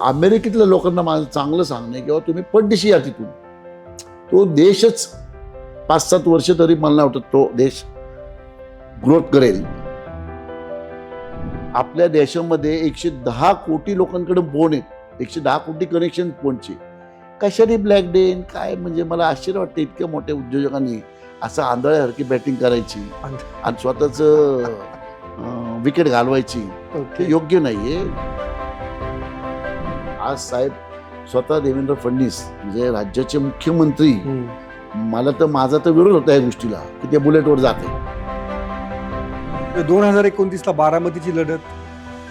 अमेरिकेतल्या लोकांना माझं चांगलं सांगणं आहे किंवा तुम्ही पडदेशी या तिथून, तो देशच 5-7 वर्ष तरी मला नाही वाटत तो देश ग्रोथ करेल. आपल्या देशामध्ये 110 कोटी लोकांकडे फोन आहेत, 110 कोटी कनेक्शन फोनचे. कशाने ब्लॅक डे काय, म्हणजे मला आश्चर्य वाटतं इतक्या मोठ्या उद्योजकांनी असं आंधळ्यासारखी बॅटिंग करायची आणि स्वतःच विकेट घालवायची. ते योग्य नाहीये. आज साहेब स्वतः देवेंद्र फडणवीस म्हणजे राज्याचे मुख्यमंत्री, मला तर माझा तर विरोध होता या गोष्टीला की ते बुलेटवर जाते. 2029ला बारामतीची लढत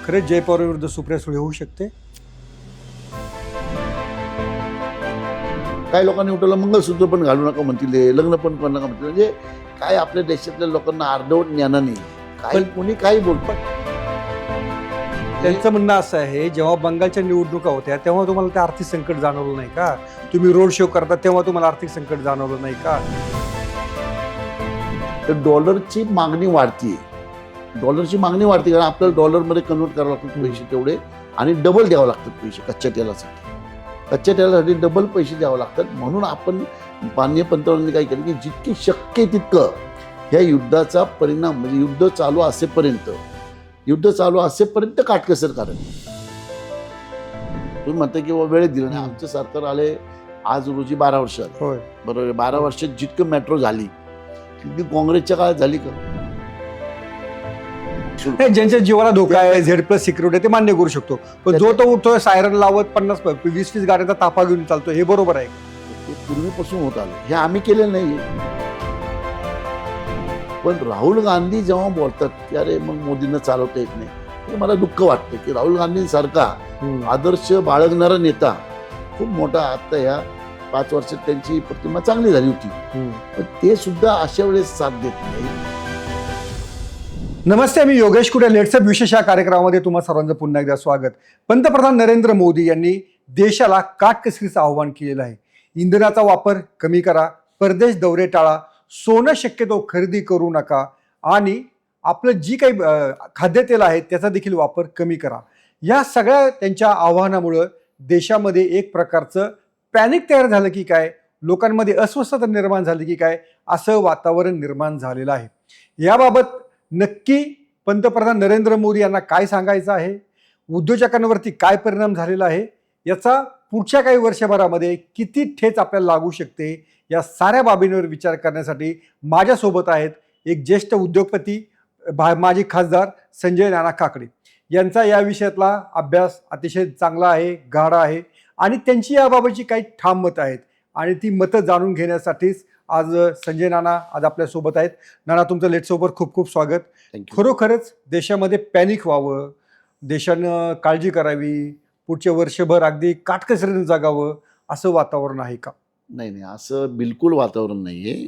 खरेच जय पवार विरुद्ध सुप्रिया सुळे होऊ शकते. काही लोकांनी उठवलं मंगळसूत्र पण घालू नका म्हणतील, लग्न पण करू नका म्हणतील. म्हणजे काय आपल्या देशातल्या लोकांना अर्धवट ज्ञानाने काय कोणी काही बोलतात. त्यांचं म्हणणं असं आहे, जेव्हा बंगालच्या निवडणुका होत्या तेव्हा तुम्हाला ते आर्थिक संकट जाणवलं नाही का? तुम्ही रोड शो करता तेव्हा तुम्हाला आर्थिक संकट जाणवलं नाही का? तर डॉलरची मागणी वाढतीये, डॉलरची मागणी वाढते कारण आपल्याला डॉलरमध्ये कन्वर्ट करावं लागतात पैसे तेवढे, आणि डबल द्यावं लागतात पैसे कच्च्या तेलासाठी. कच्च्या तेलासाठी डबल पैसे द्यावं लागतात. म्हणून आपण माननीय पंतप्रधानांनी काय केलं की जितकी शक्य तितकं ह्या युद्धाचा परिणाम म्हणजे युद्ध चालू असेपर्यंत काटकसर करायची. तुम्ही म्हणता की वेळेत दिलं नाही. आमचं सरकार आले आज रोजी 12 वर्ष आले, बरोबर. 12 वर्षात जितकं मेट्रो झाली तितकी काँग्रेसच्या काळात झाली का? ज्यांच्या जीवाला धोका आहे, Z+ सिक्युरिटी, ते मान्य करू शकतो. पण जो तो उठतोय सायरन लावत 50-20 गाड्यांचा ताफा घेऊन चालतो, हे बरोबर आहे? ते पूर्वीपासून होत आलं, हे आम्ही केलेलं नाही. पण राहुल गांधी जेव्हा बोलतात की अरे मग मोदींना चालवता येत नाही, तर मला दुःख वाटतं की राहुल गांधींसारखा आदर्श बाळगणारा नेता खूप मोठा, आता या 5 वर्षात त्यांची प्रतिमा चांगली झाली होती, पण ते सुद्धा अशा वेळेस साथ देत नाही. नमस्ते, मी योगेश कुटे. लेट्सअप विशेष या कार्यक्रमामध्ये तुम्हा सर्वांचं पुन्हा एकदा स्वागत. पंतप्रधान नरेंद्र मोदी यांनी देशाला काटकसरीचं आव्हान केलेलं आहे. इंधनाचा वापर कमी करा, परदेश दौरे टाळा, सोनं शक्यतो खरेदी करू नका आणि आपलं जी काही खाद्यतेल आहे त्याचा देखील वापर कमी करा. या सगळ्या त्यांच्या आव्हानामुळं देशामध्ये एक प्रकारचं पॅनिक तयार झालं की काय, लोकांमध्ये अस्वस्थता निर्माण झाली की काय, असं वातावरण निर्माण झालेलं आहे. याबाबत नक्की पंतप्रधान नरेंद्र मोदी यांना काय सांगायचं आहे, उद्योजकांवरती काय परिणाम झालेला आहे, याचा पुढच्या काही वर्षभरामध्ये किती ठेच आपल्याला लागू शकते, या साऱ्या बाबींवर विचार करण्यासाठी माझ्यासोबत आहेत एक ज्येष्ठ उद्योगपती, माजी खासदार संजय नाना काकडे. यांचा या विषयातला अभ्यास अतिशय चांगला आहे, गाढा आहे आणि त्यांची याबाबतची काही ठाम मतं आहेत आणि ती मतं जाणून घेण्यासाठीच आज संजय नाना आज आपल्यासोबत आहेत. नाना, तुमचं लेट्सोबत खूप खूप स्वागत. खरोखरच देशामध्ये पॅनिक व्हावं, देशानं काळजी करावी, पुढच्या वर्षभर अगदी काटकसरीने जगावं असं वातावरण आहे का? नाही, असं बिलकुल वातावरण नाही आहे.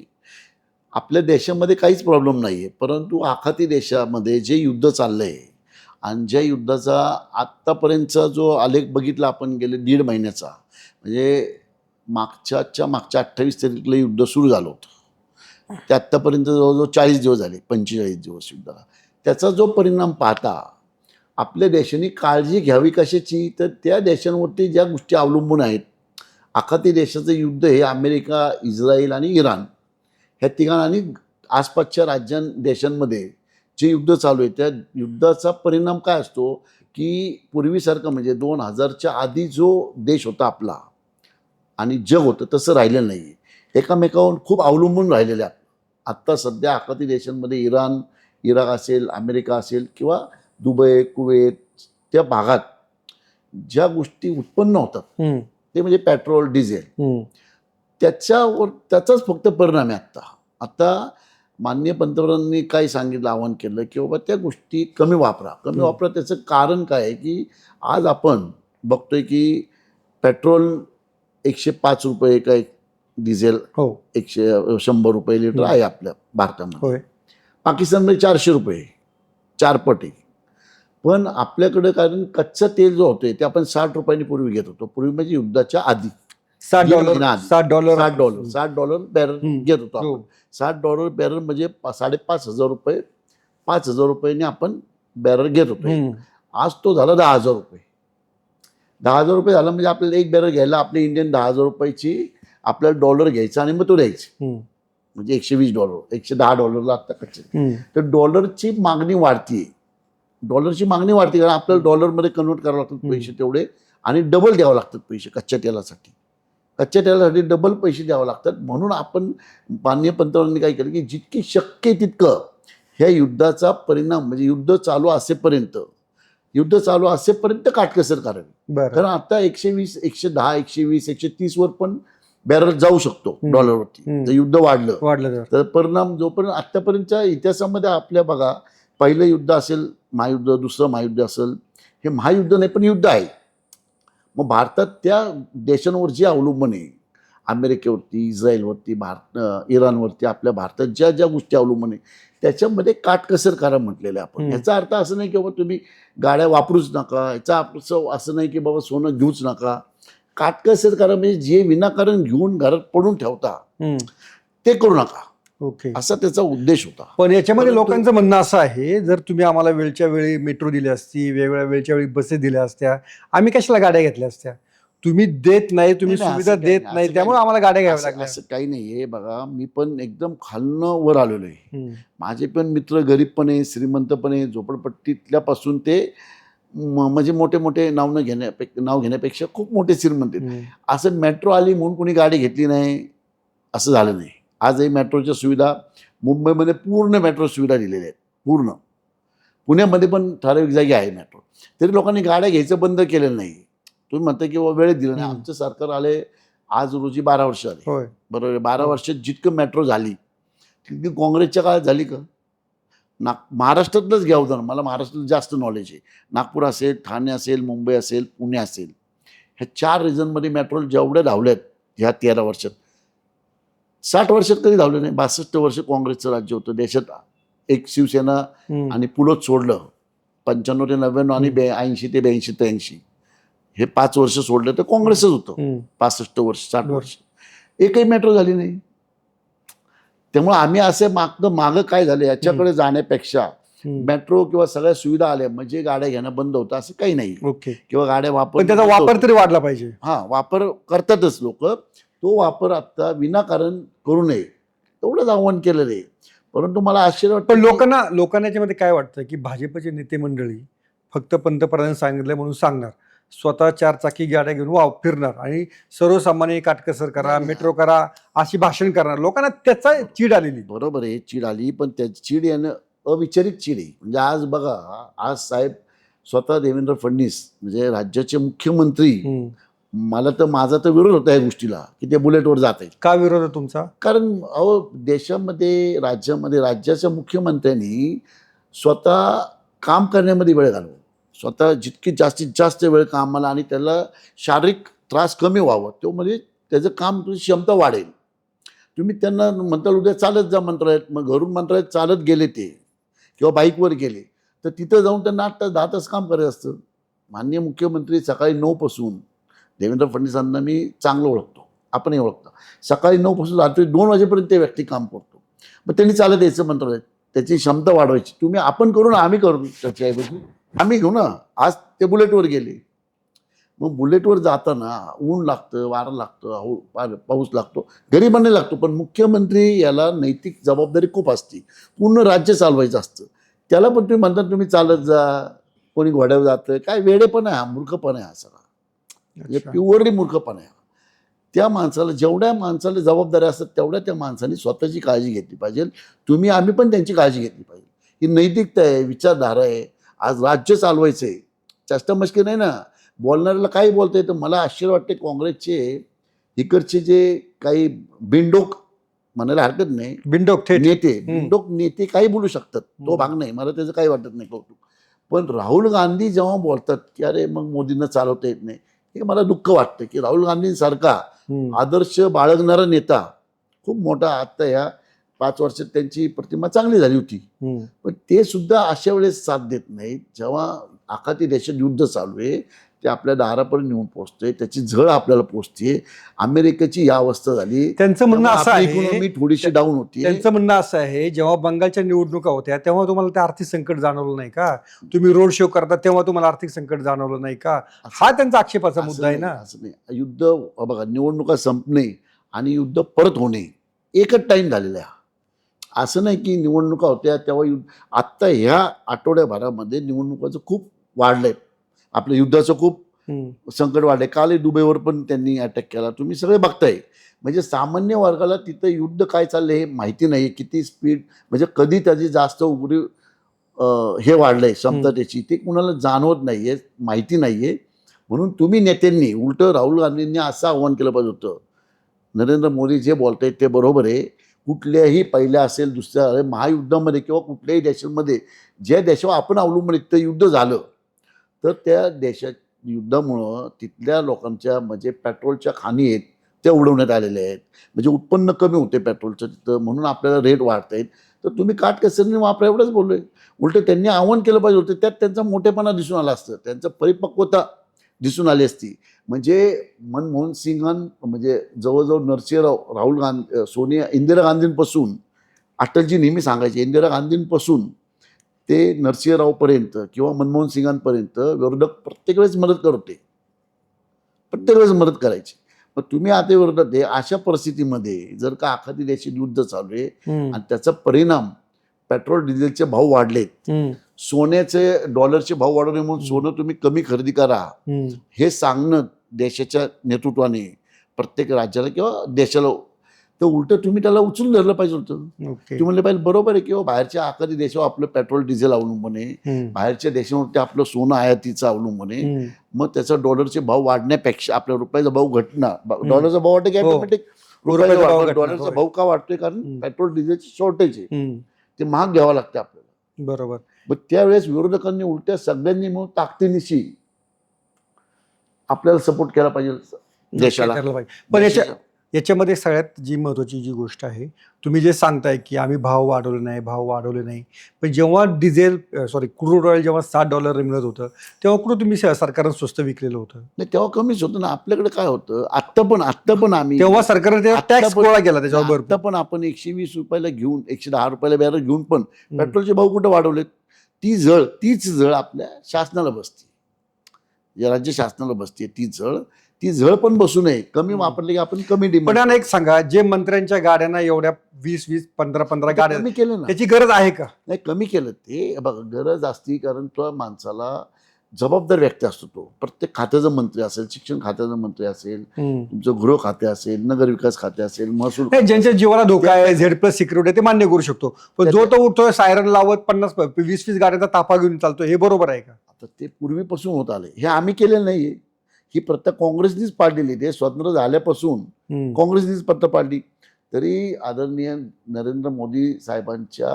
आपल्या देशामध्ये काहीच प्रॉब्लेम नाही आहे, परंतु आखाती देशामध्ये जे युद्ध चाललं आहे आणि ज्या युद्धाचा आत्तापर्यंतचा जो आलेख बघितला आपण गेले 1.5 महिन्याचा, म्हणजे मागच्या 28 तारखेला युद्ध सुरू झालं होतं, ते आत्तापर्यंत जवळजवळ 40 दिवस झाले, 45 दिवस युद्धाला. त्याचा जो परिणाम पाहता आपल्या देशाने काळजी घ्यावी कशाची, तर त्या देशांवरती ज्या गोष्टी अवलंबून आहेत. आखाती देशाचं युद्ध हे अमेरिका, इस्रायल आणि इराण ह्या तिघांनी आसपासच्या देशांमध्ये जे युद्ध चालू आहे त्या युद्धाचा परिणाम काय असतो की पूर्वीसारखं म्हणजे 2000च्या आधी जो देश होता आपला आणि जग होतं तसं राहिलेलं नाही आहे. एकामेकावर खूप अवलंबून राहिलेले आहेत. आत्ता सध्या आखाती देशांमध्ये इराक असेल, अमेरिका असेल किंवा दुबई, कुवेत, त्या भागात ज्या गोष्टी उत्पन्न होतात ते म्हणजे पेट्रोल, डिझेल, त्याचाच फक्त परिणाम आहे. आता माननीय पंतप्रधानांनी काय सांगितलं, आवाहन केलं की बाबा त्या गोष्टी कमी वापरा. त्याचं कारण काय आहे की आज आपण बघतोय की पेट्रोल 105 रुपये, काय डिझेल 100 रुपये लिटर आहे आपल्या भारतामध्ये. पाकिस्तानमध्ये 400 रुपये, 4 पट आहे. पण आपल्याकडे कारण कच्चं तेल जो होतोय ते आपण 60 रुपयांनी पूर्वी घेत होतो. पूर्वी म्हणजे युद्धाच्या आधी $60 बॅरल घेत होतो आपण. $60 बॅरल म्हणजे 5,500 रुपये, 5,000 रुपयांनी आपण बॅरल घेत होतो. आज तो झाला 10,000 रुपये. 10,000 रुपये झालं म्हणजे आपल्याला एक बॅरल घ्यायला आपले इंडियन 10,000 रुपयाची आपल्याला डॉलर घ्यायचा आणि मग तो द्यायचा. म्हणजे $120 $110 आता कच्चे. तर डॉलरची मागणी वाढतीये. डॉलरची मागणी वाढते कारण आपल्याला डॉलरमध्ये कन्वर्ट करावं लागतात पैसे तेवढे आणि डबल द्यावं लागतात पैसे कच्च्या तेलासाठी. कच्च्या तेलासाठी डबल पैसे द्यावे लागतात. म्हणून आपण माननीय पंतप्रधानांनी काय केलं की जितकी शक्य आहे तितकं ह्या युद्धाचा परिणाम म्हणजे युद्ध चालू असेपर्यंत काटकसर करावी. कारण आता 120 110 120 130 वर पण बॅरल जाऊ शकतो डॉलरवरती जर युद्ध वाढलं तर परिणाम जोपर्यंत आतापर्यंतच्या इतिहासामध्ये आपल्या बघा पहिलं युद्ध असेल महायुद्ध दुसरं महायुद्ध असेल हे महायुद्ध नाही पण युद्ध आहे. मग भारतात त्या देशांवर जे अवलंबून आहे अमेरिकेवरती इस्रायलवरती इराणवरती आपल्या भारतात ज्या ज्या गोष्टी अवलंबून आहे त्याच्यामध्ये काटकसर करा म्हटलेलं आहे आपण. याचा अर्थ असं नाही की बाबा तुम्ही गाड्या वापरूच नका, याचा असं नाही की बाबा सोनं घेऊच नका. काटकसर करा म्हणजे जे विनाकारण घेऊन घरात पडून ठेवता ते करू नका. ओके, असा त्याचा उद्देश होता. पण याच्यामध्ये लोकांचं म्हणणं असं आहे जर तुम्ही आम्हाला वेळच्या वेळी मेट्रो दिली असती, वेगवेगळ्या वेळच्या वेळी बसेस दिल्या असत्या, आम्ही कशाला गाड्या घेतल्या असत्या. तुम्ही देत नाही, तुम्ही सुविधा देत नाही, त्यामुळे आम्हाला गाड्या घ्याव्या लागल्या. असं काही नाहीये. बघा मी पण एकदम खालनं वर आलेलो आहे. माझे पण मित्र गरीब पण आहे, श्रीमंत पण आहे, झोपडपट्टीतल्यापासून ते म्हणजे मोठे मोठे नाव घेण्यापेक्षा खूप मोठे श्रीमंत आहेत. असं मेट्रो आली म्हणून कोणी गाडी घेतली नाही असं झालं नाही. आजही मेट्रोच्या सुविधा मुंबईमध्ये पूर्ण मेट्रो सुविधा दिलेल्या आहेत. पूर्ण पुण्यामध्ये पण ठराविक जागी आहे मेट्रो. तरी लोकांनी गाड्या घ्यायचं बंद केलेलं नाही. तुम्ही म्हणता की वेळेत दिलं नाही. आमचं सरकार आले आज रोजी 12 वर्ष आले. बरोबर. 12 वर्षात जितकं मेट्रो झाली तितकी काँग्रेसच्या काळात झाली का? महाराष्ट्रातलंच घ्या उदाहरण. मला महाराष्ट्रात जास्त नॉलेज आहे. नागपूर असेल, ठाणे असेल, मुंबई असेल, पुणे असेल, ह्या 4 रिजनमध्ये मेट्रो जेवढ्या धावल्यात ह्या 13 वर्षात 60 वर्षात कधी धावले नाही. 62 वर्ष काँग्रेसचं राज्य होतं देशात. एक शिवसेना आणि पुढंच सोडलं 95 ते 99 आणि 80 ते 82 83 हे 5 वर्ष सोडलं तर काँग्रेसच होतं. 65 वर्ष 60 वर्ष एकही मेट्रो झाली नाही. त्यामुळे आम्ही असे मागं काय झालं याच्याकडे जाण्यापेक्षा मेट्रो किंवा सगळ्या सुविधा आल्या म्हणजे गाड्या घेणं बंद होतं असं काही नाही. ओके, किंवा गाड्या पण त्याचा वापर तरी वाढला पाहिजे. वापर करतातच लोक. तो वापर आता विनाकारण करू नये एवढंच आव्हान केलेलं आहे. परंतु मला आश्चर्य वाटतं. पण लोकांना याच्यामध्ये काय वाटतं की भाजपचे नेते मंडळी फक्त पंतप्रधान सांगितलं म्हणून सांगणार, स्वतः 4 चाकी गाड्या घेऊन फिरणार आणि सर्वसामान्य काटकसर करा, मेट्रो करा अशी भाषण करणार. लोकांना त्याचा चीड आलेली. बरोबर आहे, चीड आली. पण त्या चीड येणं अविचारित चीड आहे. म्हणजे आज बघा आज साहेब स्वतः देवेंद्र फडणवीस म्हणजे राज्याचे मुख्यमंत्री माझा तर विरोध होता या गोष्टीला की ते बुलेटवर जात आहेत. का विरोध आहे तुमचा? कारण देशामध्ये राज्याच्या मुख्यमंत्र्यांनी स्वतः काम करण्यामध्ये वेळ घालवा. स्वतः जितकी जास्तीत जास्त वेळ कामाला आणि त्याला शारीरिक त्रास कमी व्हावं तो म्हणजे त्याचं काम तुझी क्षमता वाढेल. तुम्ही त्यांना म्हणताल उद्या चालत जा मंत्रालयात, मग घरून मंत्रालयात चालत गेले ते किंवा बाईकवर गेले तर तिथं जाऊन त्यांना 8 तास 10 तास काम करायचं असतं. माननीय मुख्यमंत्री सकाळी 9 पासून देवेंद्र फडणवीसांना मी चांगलं ओळखतो, आपणही ओळखतो. सकाळी 9 पासून रात्री 2 वाजेपर्यंत ते व्यक्ती काम करतो. मग त्यांनी चालत यायचं मंत्रालयात, त्याची क्षमता वाढवायची. आम्ही करू ना, आम्ही करू त्याच्याऐवजी आम्ही घेऊ ना. आज ते बुलेटवर गेले. मग बुलेटवर जाताना ऊन लागतं, वारं लागतं, पाऊस लागतो, गरिबांना लागतो. पण मुख्यमंत्री याला नैतिक जबाबदारी खूप असते. पूर्ण राज्य चालवायचं असतं. त्याला पण तुम्ही म्हणता तुम्ही चालत जा, कोणी घोड्यावर जातं. काय वेडेपणा आहे हा, मूर्खपणा आहे हा सगळा. म्हणजे प्युअरली मूर्खपणा आहे. त्या माणसाला जेवढ्या माणसाला जबाबदारी असतात तेवढ्या त्या माणसाने स्वतःची काळजी घेतली पाहिजे. आम्ही पण त्यांची काळजी घेतली पाहिजे. ही नैतिकता आहे, विचारधारा आहे. आज राज्य चालवायचं आहे, चष्टामस्की नाही ना. बोलणाऱ्याला काही बोलता येतं. मला आश्चर्य वाटते काँग्रेसचे इकडचे जे काही बिनडोक म्हणायला हरकत नाही, बिनडोक नेते काही बोलू शकतात. तो भाग नाही, मला त्याचं काही वाटत नाही कौतुक. पण राहुल गांधी जेव्हा बोलतात की अरे मग मोदींना चालवता येत नाही, हे मला दुःख वाटतं की राहुल गांधींसारखा आदर्श बाळगणारा नेता खूप मोठा आता ह्या 5 वर्षात त्यांची प्रतिमा चांगली झाली होती. पण ते सुद्धा अशा वेळेस साथ देत नाहीत जेव्हा आखाती देशात युद्ध चालू आहे. ते आपल्या दारापर्यंत नेऊन पोहोचतंय, त्याची झळ आपल्याला पोहोचते. अमेरिकेची या अवस्था झाली, त्यांचं म्हणणं असं आहे, इकॉनॉमी थोडीशी डाऊन होती. त्यांचं म्हणणं असं आहे, जेव्हा बंगालच्या निवडणुका होत्या तेव्हा तुम्हाला ते आर्थिक संकट जाणवलं नाही का? तुम्ही रोड शो करता तेव्हा तुम्हाला आर्थिक संकट जाणवलं नाही का? हा त्यांचा आक्षेपाचा मुद्दा आहे ना. असं नाही, युद्ध बघा, निवडणुका संपणे आणि युद्ध परत होणे एकच टाइम झालेला आहे. असं नाही की निवडणुका होत्या तेव्हा युद्ध. आत्ता ह्या आठवड्याभरामध्ये निवडणुकाचं खूप वाढलंय, आपलं युद्धाचं खूप संकट वाढलंय. काल दुबईवर पण त्यांनी अटॅक केला, तुम्ही सगळे बघताय. म्हणजे सामान्य वर्गाला तिथं युद्ध काय चाललंय हे माहिती नाही, किती स्पीड, म्हणजे कधी त्याची जास्त उघडी हे वाढलंय क्षमता त्याची, ते कुणाला जाणवत नाहीये, माहिती नाहीये. म्हणून तुम्ही नेत्यांनी उलट राहुल गांधींनी असं आव्हान केलं पाहिजे होतं, नरेंद्र मोदी जे बोलतायत ते बरोबर आहे. कुठल्याही पहिल्या असेल दुसऱ्या महायुद्धामध्ये किंवा कुठल्याही देशामध्ये ज्या देशावर आपण अवलंबून ते युद्ध झालं तर त्या देशात युद्धामुळं तिथल्या लोकांच्या म्हणजे पेट्रोलच्या खाणी आहेत त्या उडवण्यात आलेल्या आहेत. म्हणजे उत्पन्न कमी होते पेट्रोलचं तिथं, म्हणून आपल्याला रेट वाढत आहेत. तर तुम्ही काटकसरीने वापरा, एवढंच बोललोय. उलट त्यांनी आव्हान केलं पाहिजे होतं, त्यात त्यांचा मोठेपणा दिसून आला असतं, त्यांचं परिपक्वता दिसून आली असती. म्हणजे मनमोहन सिंगां म्हणजे जवळजवळ नरसिंहराव, राहुल गांधी, सोनिया, इंदिरा गांधींपासून, अटलजी नेहमी सांगायचे, इंदिरा गांधींपासून ते नरसिंहरावपर्यंत किंवा मनमोहन सिंगांपर्यंत विरोधक प्रत्येक वेळेस मदत करते, प्रत्येक वेळेस मदत करायची. मग तुम्ही आता विरोधात आहे. अशा परिस्थितीमध्ये जर का एखादी देशात युद्ध चालू आहे आणि त्याचा परिणाम पेट्रोल डिझेलचे भाव वाढलेत, सोन्याचे डॉलरचे भाव वाढवणे म्हणून सोनं तुम्ही कमी खरेदी करा हे सांगणं देशाच्या नेतृत्वाने प्रत्येक राज्याला किंवा देशाला, तर उलट तुम्ही त्याला उचलून धरलं पाहिजे होतं. तुम्ही म्हणले पाहिजे बरोबर आहे किंवा बाहेरच्या आखाती देशावर आपलं पेट्रोल डिझेल अवलंबून आहे, बाहेरच्या देशावरती आपलं सोनं आयातीचं अवलंबून आहे. मग त्याचा डॉलरचे भाव वाढण्यापेक्षा आपल्या रुपयाचा भाव घटना, डॉलरचा भाव वाटतं की ऑटोमॅटिक डॉलरचा भाव का वाढतोय? कारण पेट्रोल डिझेलची शॉर्टेज आहे, ते महाग घ्यावं लागते आपल्याला. बरोबर. मग त्यावेळेस विरोधकांनी उलट्या सगळ्यांनी मिळून ताकदीनिशी आपल्याला सपोर्ट केला पाहिजे देशाला. पण याच्यामध्ये सगळ्यात जी महत्त्वाची जी गोष्ट आहे, तुम्ही जे सांगताय की आम्ही भाव वाढवले नाही, पण जेव्हा क्रूड ऑइल जेव्हा $7 मिळत होतं तेव्हा कुठं तुम्ही सरकारनं स्वस्त विकलेलं होतं? नाही, तेव्हा कमीच होतं ना. आपल्याकडे काय होतं, आत्ता पण आम्ही तेव्हा सरकारने टॅक्स गोळा केला त्याच्यावर. आता पण आपण 120 रुपयाला घेऊन 110 रुपयाला बॅरल घेऊन पण पेट्रोलचे भाव कुठं वाढवलेत? तीच जळ आपल्या शासनाला बसते, या राज्य शासनाला बसते. ती झळ पण बसू नये. कमी वापरले की आपण कमी डिमांड. पण एक सांगा, जे मंत्र्यांच्या गाड्यांना एवढ्या 20 15 गाड्या कमी केलं ना, त्याची गरज आहे का? नाही, कमी केलं ते. बघा, गरज असती, कारण तो माणसाला जबाबदार व्यक्ती असतो. तो प्रत्येक खात्याचा मंत्री असेल, शिक्षण खात्याचा मंत्री असेल, तुमचं गृह खाते असेल, नगरविकास खाते असेल, महसूल, ज्यांच्या जीवाला धोका आहे, Z+ सिक्युरिटी, ते मान्य करू शकतो. पण जो तो उठतोय सायरन लावत 50-20 गाड्यांचा ताफा घेऊन चालतो, हे बरोबर आहे का? आता ते पूर्वीपासून होत आले, हे आम्ही केलेलं नाहीये. ही प्रत्येक काँग्रेसनीच पाडलेली. ते स्वतंत्र झाल्यापासून काँग्रेसनीच पत्ता पाडली. तरी आदरणीय नरेंद्र मोदी साहेबांच्या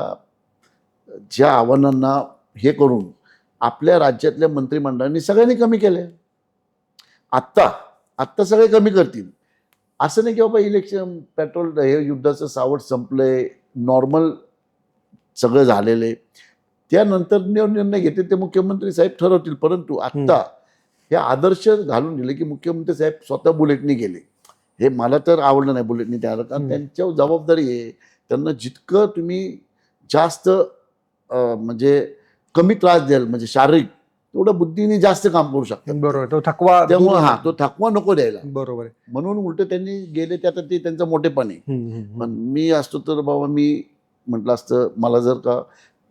ज्या आव्हानांना हे करून आपल्या राज्यातल्या मंत्रिमंडळांनी सगळ्यांनी कमी केले. आत्ता सगळे कमी करतील. असं नाही की बाबा इलेक्शन, पेट्रोल हे युद्धाचं सावट संपलंय, नॉर्मल सगळं झालेलं आहे, त्यानंतर निर्णय घेतील ते मुख्यमंत्री साहेब ठरवतील. परंतु आत्ता हे आदर्श घालून दिले की मुख्यमंत्री साहेब स्वतः बुलेटनी गेले. हे मला तर आवडलं नाही बुलेटनी त्याला, कारण त्यांच्यावर जबाबदारी आहे. त्यांना जितकं तुम्ही जास्त म्हणजे कमी त्रास द्याल, म्हणजे शारीरिक, तेवढं बुद्धीने जास्त काम करू शकतात. बरोबर. तो थकवा, त्यामुळे तो थकवा नको द्यायला. बरोबर आहे. म्हणून उलट त्यांनी गेले, ते आता ते त्यांचा मोठेपण आहे. पण मी असतो तर बाबा मी म्हटलं असतं, मला जर का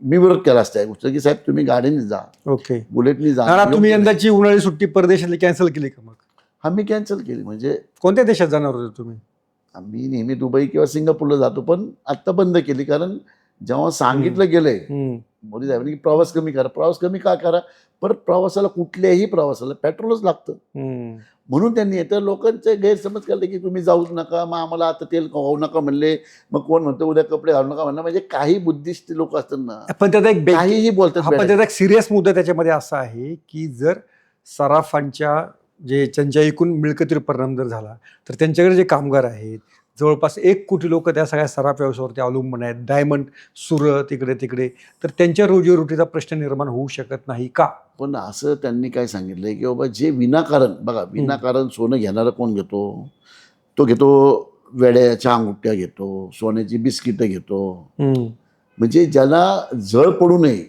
मी विरोध केला असता या गोष्ट की साहेब तुम्ही गाडीने जा, ओके, बुलेटनी जा. तुम्ही यंदाची उन्हाळी सुट्टी परदेशातली कॅन्सल केली का? मग आम्ही कॅन्सल केली. म्हणजे कोणत्या देशात जाणार होते तुम्ही? आम्ही नेहमी दुबई किंवा सिंगापूरला जातो, पण आत्ता बंद केली. कारण जेव्हा सांगितलं गेलंय मोदी साहेबांनी की प्रवास कमी करा, प्रवास कमी का करा? परत प्रवासाला, कुठल्याही प्रवासाला पेट्रोलच लागतं. म्हणून त्यांनी तर लोकांचे गैरसमज केले की तुम्ही जाऊच नका, मग आम्हाला आता तेल खाऊ नका म्हणले, मग कोण म्हणतो उद्या कपडे घालू नका म्हणणं. म्हणजे काही बुद्धिस्ट लोक असतात ना, पण त्याचा एक काहीही बोलतात. पण त्याचा एक सिरियस मुद्दा त्याच्यामध्ये असा आहे की जर सराफांच्या जे त्यांच्या एकूण मिळकतीवर परिणाम जर झाला तर त्यांच्याकडे जे कामगार आहेत जवळपास 1 कोटी लोक त्या सगळ्या सराफ व्यवसायावरती अवलंबून आहेत. डायमंड सुरत इकडे तिकडे, तर त्यांच्या रोजीरोटीचा प्रश्न निर्माण होऊ शकत नाही का? पण असं त्यांनी काय सांगितलंय की बाबा जे विनाकारण, बघा विनाकारण सोनं घेणारा कोण घेतो? तो घेतो वेड्याच्या अंगुठ्या घेतो, सोन्याची बिस्किटं घेतो. म्हणजे ज्याला झळ पडू नये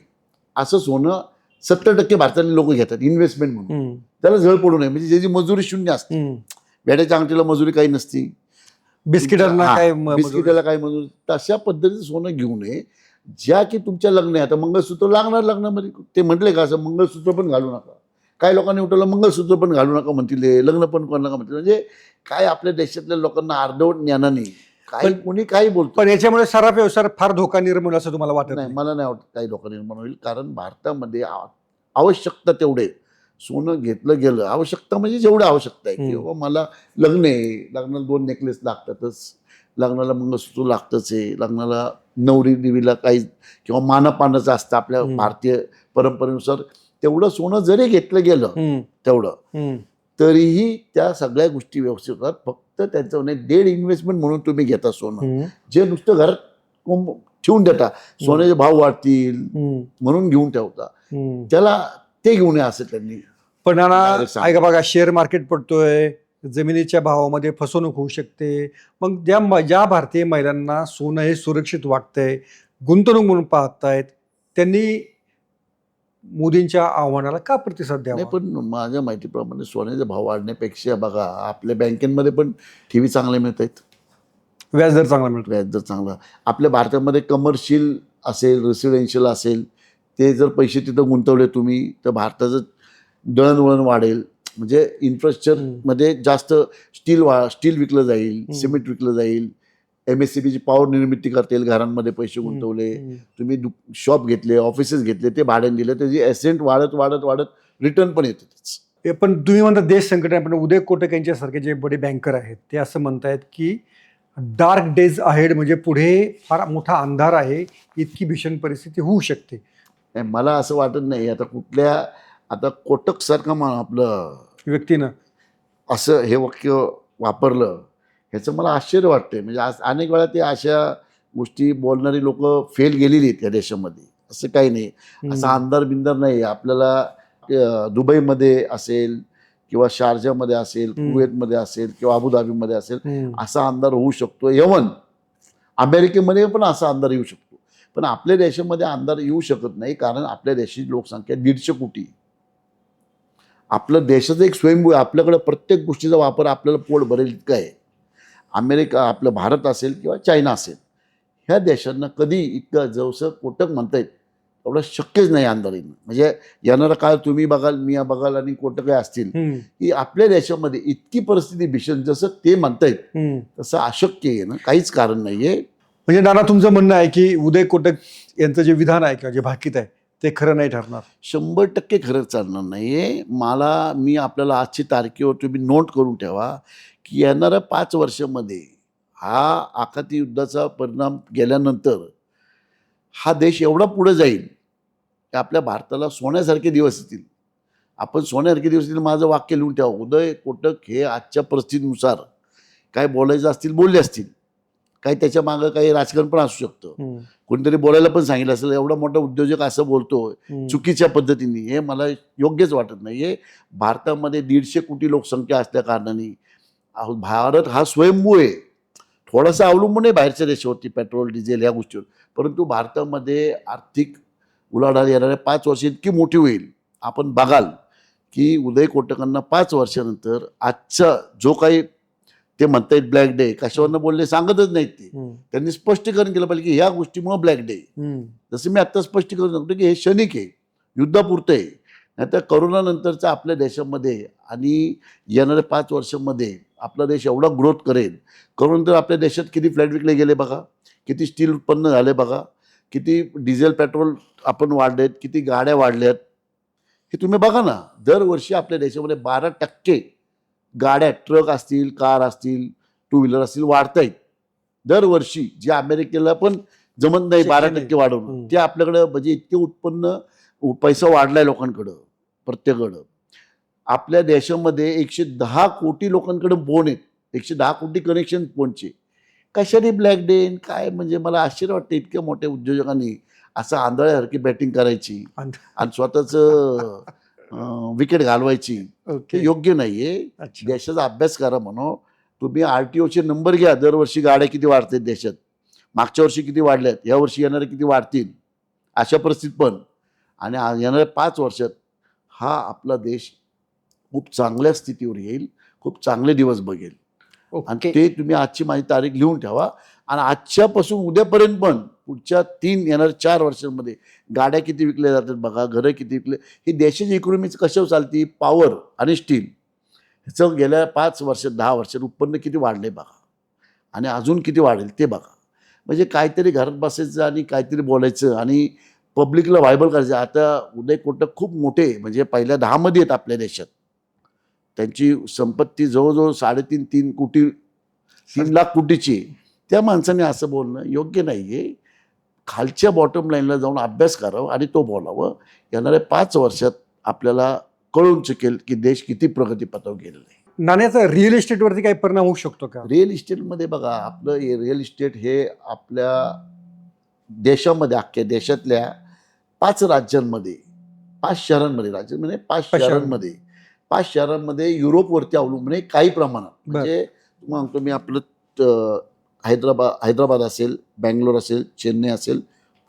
असं सोनं 70% भारतातले लोक घेतात इन्व्हेस्टमेंट म्हणून. त्याला झळ पडू नये, म्हणजे ज्याची मजुरी शून्य असते. वेड्याच्या अंगठीला मजुरी काही नसती, बिस्किटांना हा, काय बिस्किटाला काय मजुरी. तशा पद्धतीचं सोनं घेऊ नये. ज्या की तुमच्या लग्न आहे, आता मंगळसूत्र लागणार लग्नामध्ये, ते म्हटले का असं मंगळसूत्र पण घालू नका. काय लोकांनी उठवलं मंगळसूत्र पण घालू नका म्हणतील, लग्न पण करू नका म्हणतील. म्हणजे काय आपल्या देशातल्या लोकांना अर्धवट ज्ञानाने काय कोणी काही बोलतो. पण याच्यामुळे सराफ व्यवसायात फार धोका निर्माण होईल असं तुम्हाला वाटत नाही, नाही? मला नाही वाटत काही लोक निर्माण होईल. कारण भारतामध्ये आवश्यकता तेवढे सोनं घेतलं गेलं. आवश्यकता म्हणजे जेवढं आवश्यकता आहे की बाबा मला लग्न आहे, लग्नाला 2 नेकलेस लागतातच, लग्नाला मंगळसूत्र लागतच आहे, लग्नाला नवरी देवीला काही किंवा मानापानाचं असतं आपल्या भारतीय परंपरेनुसार. तेवढं सोनं जरी घेतलं गेलं तेवढं, तरीही त्या सगळ्या गोष्टी व्यवस्थित होतात. फक्त त्यांचं म्हणजे डेड इन्व्हेस्टमेंट म्हणून तुम्ही घेता सोनं, जे नुसतं घरात ठेवून देता, सोन्याचे भाव वाढतील म्हणून घेऊन ठेवता, त्याला ते घेऊ नये असं त्यांनी. पण direct सांगितलं. ऐका बघा, शेअर मार्केट पडतोय, जमिनीच्या भावामध्ये फसवणूक होऊ शकते. मग ज्या भारतीय महिलांना सोनं हे सुरक्षित वाटतंय, गुंतवणूक म्हणून पाहतायत, त्यांनी मोदींच्या आव्हानाला का प्रतिसाद नाही, द्यावा? पण माझ्या माहितीप्रमाणे सोन्याचे भाव वाढण्यापेक्षा बघा आपल्या बँकेमध्ये पण ठेवी चांगले मिळत आहेत, व्याजदर चांगला मिळतो. व्याजदर चांगला. आपल्या भारतामध्ये कमर्शियल असेल, रेसिडेन्शियल असेल, ते जर पैसे तिथं गुंतवले तुम्ही तर भारताचं दळणवळण वाढेल. म्हणजे इन्फ्रास्ट्रक्चरमध्ये जास्त स्टील विकलं जाईल, सिमेंट विकलं जाईल, MSCBची पॉवर निर्मिती करता येईल. घरांमध्ये पैसे गुंतवले, तुम्ही शॉप घेतले, ऑफिसेस घेतले, ते भाड्याने दिले, त्याची एसेंट वाढत वाढत वाढत रिटर्न पण येते. पण तुम्ही म्हणता देश संकट आहे, पण उदय कोटक यांच्यासारखे जे बडे बँकर आहेत ते असं म्हणतायत की डार्क डेज अहेड, म्हणजे पुढे फार मोठा अंधार आहे, इतकी भीषण परिस्थिती होऊ शकते. मला असं वाटत नाही. आता कोटक सारखं आपलं व्यक्तीनं असं हे वाक्य वापरलं, ह्याचं मला आश्चर्य वाटतंय. म्हणजे आज अनेक वेळा ते अशा गोष्टी बोलणारी लोक फेल गेलेली आहेत या देशामध्ये. असं काही नाही, असा अंधार बिंदार नाही. आपल्याला दुबईमध्ये असेल किंवा शारजामध्ये असेल, कुवेतमध्ये असेल किंवा अबुधाबीमध्ये असेल, असा अंधार होऊ शकतो. यवन अमेरिकेमध्ये पण असा अंधार येऊ शकतो. पण आपल्या देशामध्ये अंधार येऊ शकत नाही, कारण आपल्या देशाची लोकसंख्या 150 कोटी. आपलं देशाचं एक स्वयंभू आहे. आपल्याकडे प्रत्येक गोष्टीचा वापर आपल्याला पोट भरेल इतकं आहे. अमेरिका, आपलं भारत असेल किंवा चायना असेल, ह्या देशांना कधी इतकं जसं कोटक म्हणतायत एवढं शक्यच नाही अंधार येणं. म्हणजे येणारा काळ तुम्ही बघाल, मी बघाल आणि कोटक असतील की आपल्या देशामध्ये इतकी परिस्थिती भीषण जसं ते म्हणतायत तसं अशक्य आहे ना, काहीच कारण नाहीये. म्हणजे नाना, तुमचं म्हणणं आहे की उदय कोटक यांचं जे विधान आहे किंवा जे भाकीत आहे ते खरं नाही ठरणार? 100% खरं चालणार नाहीये. मी आपल्याला आजची तारखेवर तुम्ही नोट करून ठेवा की येणाऱ्या 5 वर्षामध्ये हा आखाती युद्धाचा परिणाम गेल्यानंतर हा देश एवढा पुढे जाईल की आपल्या भारताला सोन्यासारखे दिवस येतील. आपण सोन्यासारखे दिवस येतील माझं वाक्य लिहून ठेवा. उदय कोटक हे आजच्या परिस्थितीनुसार काय बोलायचं असतील बोलले असतील, काही त्याच्या मागं काही राजकारण पण असू शकतं. कोणीतरी बोलायला पण सांगितलं असेल, एवढा मोठा उद्योजक असं बोलतो चुकीच्या पद्धतीने, हे मला योग्यच वाटत नाही. हे भारतामध्ये 150 कोटी लोकसंख्या असल्या कारणाने भारत हा स्वयंभू आहे. थोडासा अवलंबून आहे बाहेरच्या देशावरती, पेट्रोल डिझेल ह्या गोष्टीवर, परंतु भारतामध्ये आर्थिक उलाढाल येणाऱ्या 5 वर्ष इतकी मोठी होईल. आपण बघाल की उदय कोटकांना 5 वर्षानंतर आजचा जो काही ते म्हणतायत ब्लॅक डे, कशावरनं बोलले सांगतच नाहीत. त्यांनी स्पष्टीकरण केलं पाहिजे की ह्या गोष्टीमुळे ब्लॅक डे. जसं मी आता स्पष्टीकरण सांगतो की हे क्षणिक आहे, युद्धापुरतं आहे. नाहीतर करोनानंतरचा आपल्या देशामध्ये आणि येणाऱ्या 5 वर्षांमध्ये आपला देश एवढा ग्रोथ करेल. करोनानंतर आपल्या देशात किती फ्लॅट विकले गेले बघा, किती स्टील उत्पन्न झाले बघा, किती डिझेल पेट्रोल आपण वाढलेत, किती गाड्या वाढल्यात, हे तुम्ही बघा ना. दरवर्षी आपल्या देशामध्ये 12% गाड्या, ट्रक असतील, कार असतील, 2 व्हीलर असतील, वाढत आहेत दरवर्षी. जे अमेरिकेला पण जमत नाही 12% वाढवणं, ते आपल्याकडं म्हणजे इतके उत्पन्न, पैसा वाढलाय लोकांकडं, प्रत्येकाकडं. आपल्या देशामध्ये 110 कोटी लोकांकडे फोन आहेत, 110 कोटी कनेक्शन फोनचे. कशाने ब्लॅक डे काय, म्हणजे मला आश्चर्य वाटतं इतक्या मोठ्या उद्योजकांनी असं आंधळ्यासारखी बॅटिंग करायची आणि स्वतःच विकेट घालवायची. ओके. हे योग्य नाहीये. अच्छा. देशाचा अभ्यास करा म्हणून. तुम्ही RTOचे नंबर घ्या, दरवर्षी गाड्या किती वाढतात देशात, मागच्या वर्षी किती वाढल्यात, या वर्षी येणारे किती वाढतील, अशा परिस्थितीत पण. आणि येणाऱ्या 5 वर्षात हा आपला देश खूप चांगल्या स्थितीवर येईल, खूप चांगले दिवस बघेल. आणि ओके. ते तुम्ही आजची माझी तारीख लिहून ठेवा. आणि आजच्यापासून उद्यापर्यंत पण पुढच्या 4 वर्षांमध्ये गाड्या किती विकल्या जातात बघा, घरं किती विकले. ही देशाची इकॉनॉमी कशावर चालती, पॉवर आणि स्टील. ह्याचं गेल्या 5 वर्षात 10 वर्षात उत्पन्न किती वाढले बघा, आणि अजून किती वाढेल ते बघा. म्हणजे काहीतरी घरात बसायचं आणि काहीतरी बोलायचं आणि पब्लिकला व्हायबल करायचं. आता उदय कोटक खूप मोठे, म्हणजे पहिल्या 10 मध्ये आहेत आपल्या देशात. त्यांची संपत्ती जवळजवळ 3.5 कोटी 3 लाख कोटीची. त्या माणसाने असं बोलणं योग्य नाही आहे. खालच्या बॉटम लाईनला जाऊन अभ्यास करावा आणि तो बोलावं. येणाऱ्या 5 वर्षात आपल्याला कळून चुकेल की देश किती प्रगतीपथावर गेलेला आहे. नाण्याचा रिअल इस्टेटवरती काही परिणाम होऊ शकतो का? रिअल इस्टेटमध्ये बघा, आपलं रिअल इस्टेट हे आपल्या देशामध्ये, अख्ख्या देशातल्या 5 राज्यांमध्ये, 5 शहरांमध्ये, राज्य म्हणजे 5 शहरांमध्ये, 5 शहरांमध्ये युरोपवरती अवलंबून आहे काही प्रमाणात. म्हणजे म्हणतो मी आपलं हैदराबाद असेल, बँगलोर असेल, चेन्नई असेल,